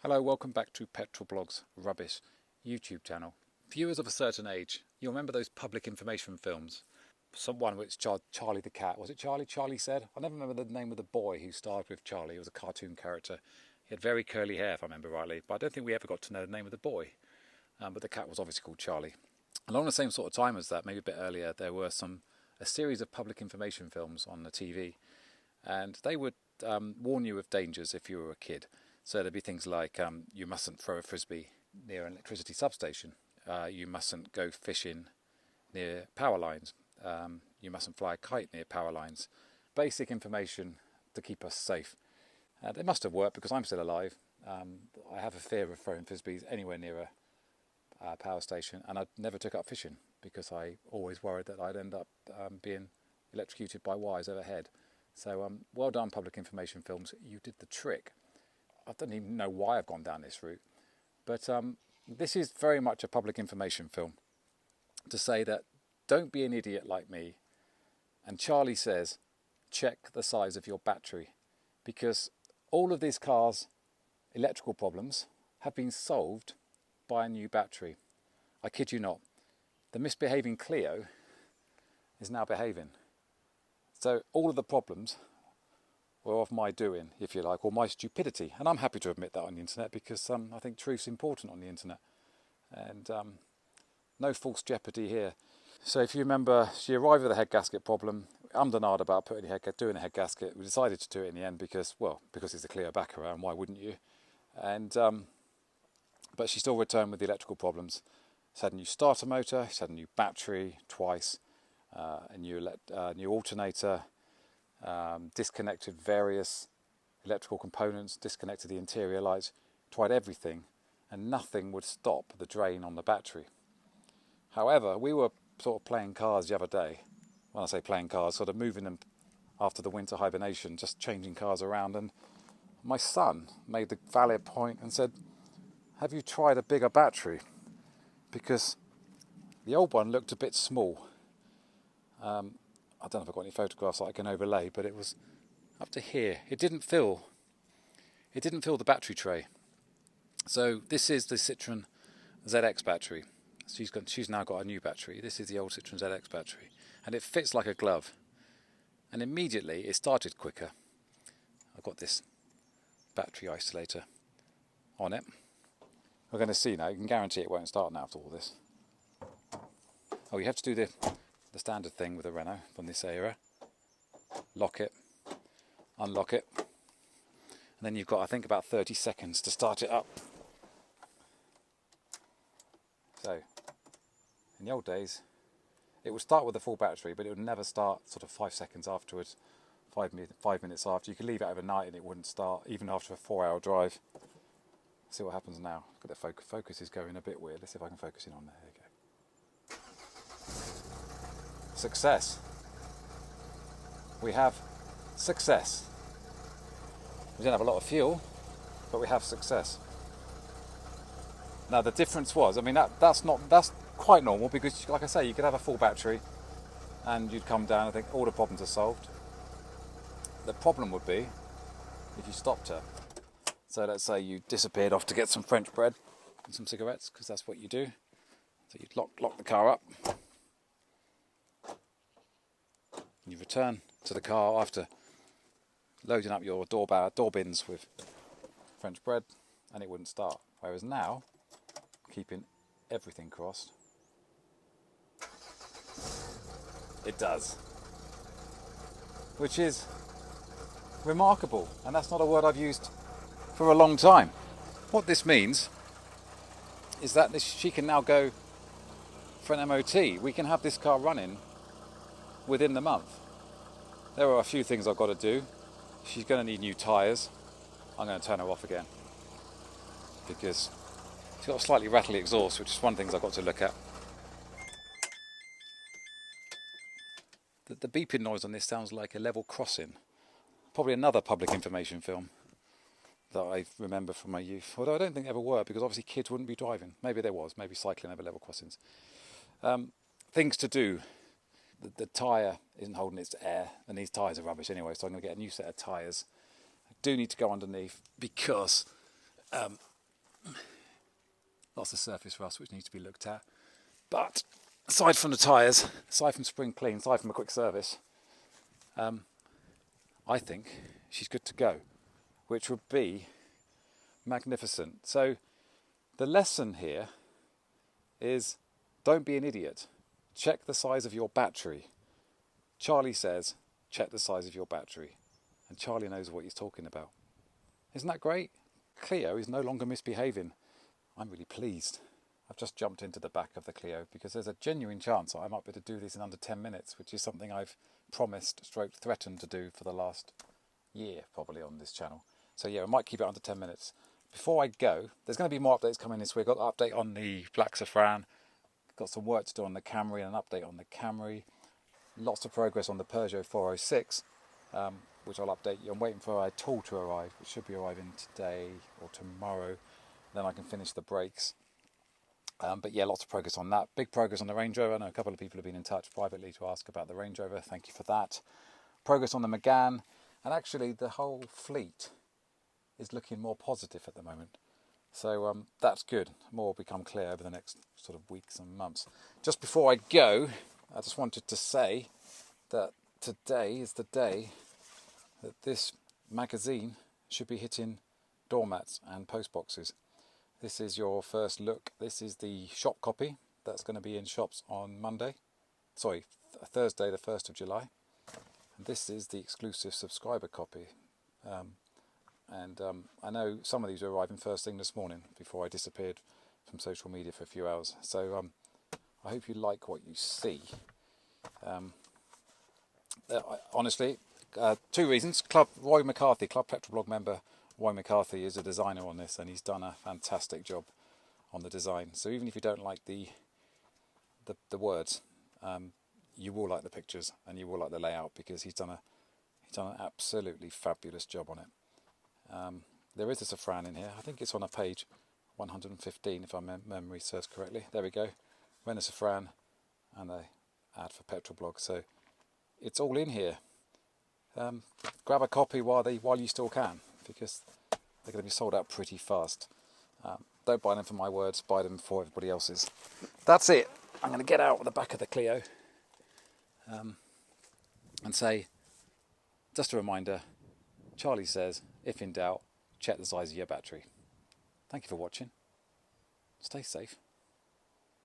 Hello, welcome back to Petrol Blog's Rubbish YouTube channel. Viewers of a certain age, you'll remember those public information films. Someone which Charlie the cat, was it Charlie? Charlie said? I never remember the name of the boy who starred with Charlie. It was a cartoon character. He had very curly hair, if I remember rightly, but I don't think we ever got to know the name of the boy. But the cat was obviously called Charlie. Along the same sort of time as that, maybe a bit earlier, there were a series of public information films on the TV, and they would warn you of dangers if you were a kid. So there'd be things like you mustn't throw a frisbee near an electricity substation, you mustn't go fishing near power lines, you mustn't fly a kite near power lines. Basic information to keep us safe. They must have worked because I'm still alive. I have a fear of throwing frisbees anywhere near a power station, and I never took up fishing because I always worried that I'd end up being electrocuted by wires overhead. So well done, public information films, you did the trick. I don't even know why I've gone down this route, but this is very much a public information film to say that don't be an idiot like me. And Charlie says, check the size of your battery, because all of these cars' electrical problems have been solved by a new battery. I kid you not. The misbehaving Clio is now behaving. So all of the problems were of my doing, if you like, or my stupidity. And I'm happy to admit that on the internet because I think truth's important on the internet. And no false jeopardy here. So if you remember, she arrived with a head gasket problem. I'm denied about doing a head gasket. We decided to do it in the end because it's a Clio Baccara, and why wouldn't you? And but she still returned with the electrical problems. She had a new starter motor, she had a new battery twice, a new alternator, disconnected various electrical components, disconnected the interior lights, tried everything, and nothing would stop the drain on the battery. However, we were sort of playing cars the other day. When I say playing cars, sort of moving them after the winter hibernation, just changing cars around, and my son made the valid point and said, have you tried a bigger battery? Because the old one looked a bit small. I don't know if I've got any photographs that I can overlay, but it was up to here. It didn't fill the battery tray. So this is the Citroen ZX battery. She's now got a new battery. This is the old Citroen ZX battery, and it fits like a glove. And immediately it started quicker. I've got this battery isolator on it. We're going to see now. You can guarantee it won't start now after all this. Oh, you have to do the standard thing with a Renault from this era. Lock it, unlock it, and then you've got, I think, about 30 seconds to start it up. So, in the old days, it would start with a full battery, but it would never start sort of 5 seconds afterwards, 5 minutes after. You could leave it overnight and it wouldn't start, even after a 4-hour drive. See what happens now. Look at the focus is going a bit weird. Let's see if I can focus in on there. There you go. Success. We have success. We don't have a lot of fuel, but we have success. Now the difference was, I mean, that's quite normal because, like I say, you could have a full battery and you'd come down and think all the problems are solved. The problem would be if you stopped her. So let's say you disappeared off to get some French bread and some cigarettes, because that's what you do. So you'd lock the car up. You return to the car after loading up your door bins with French bread, and it wouldn't start. Whereas now, keeping everything crossed, it does. Which is remarkable, and that's not a word I've used for a long time. What this means is that she can now go for an MOT. We can have this car running within the month. There are a few things I've got to do. She's going to need new tyres. I'm going to turn her off again because she's got a slightly rattly exhaust, which is one of the things I've got to look at. The beeping noise on this sounds like a level crossing. Probably another public information film that I remember from my youth. Although I don't think there ever were, because obviously kids wouldn't be driving. Maybe there was. Maybe cycling over level crossings. Things to do. The tyre isn't holding its air, and these tyres are rubbish anyway, so I'm going to get a new set of tyres. I do need to go underneath because Lots of surface rust which needs to be looked at. But aside from the tyres, aside from spring clean, aside from a quick service, I think she's good to go, which would be magnificent. So the lesson here is don't be an idiot. Check the size of your battery. Charley says, check the size of your battery. And Charley knows what he's talking about. Isn't that great? Clio is no longer misbehaving. I'm really pleased. I've just jumped into the back of the Clio because there's a genuine chance I might be able to do this in under 10 minutes, which is something I've promised, threatened to do for the last year, probably, on this channel. So yeah, I might keep it under 10 minutes. Before I go, there's going to be more updates coming this week. I've got an update on the Black Safran, got some work to do on the Camry and an update on the Camry. Lots of progress on the Peugeot 406, which I'll update you. I'm waiting for a tool to arrive, which should be arriving today or tomorrow. Then I can finish the brakes. But yeah, lots of progress on that. Big progress on the Range Rover. I know a couple of people have been in touch privately to ask about the Range Rover. Thank you for that. Progress on the Megane. And actually the whole fleet is looking more positive at the moment. So that's good. More will become clear over the next sort of weeks and months. Just before I go, I just wanted to say that today is the day that this magazine should be hitting doormats and post boxes. This is your first look. This is the shop copy that's going to be in shops on Thursday the 1st of July. And this is the exclusive subscriber copy. I know some of these are arriving first thing this morning before I disappeared from social media for a few hours. So I hope you like what you see. Honestly, two reasons. Club Petrolblog member Roy McCarthy is a designer on this, and he's done a fantastic job on the design. So even if you don't like the words, you will like the pictures and you will like the layout, because he's done an absolutely fabulous job on it. There is a Safran in here. I think it's on a page 115 if my memory serves correctly. There we go. Renault Safran and the ad for Petrolblog. So it's all in here. Grab a copy while you still can, because they're going to be sold out pretty fast. Don't buy them for my words, buy them for everybody else's. That's it. I'm going to get out of the back of the Clio and say, just a reminder, Charley says, if in doubt, check the size of your battery. Thank you for watching. Stay safe.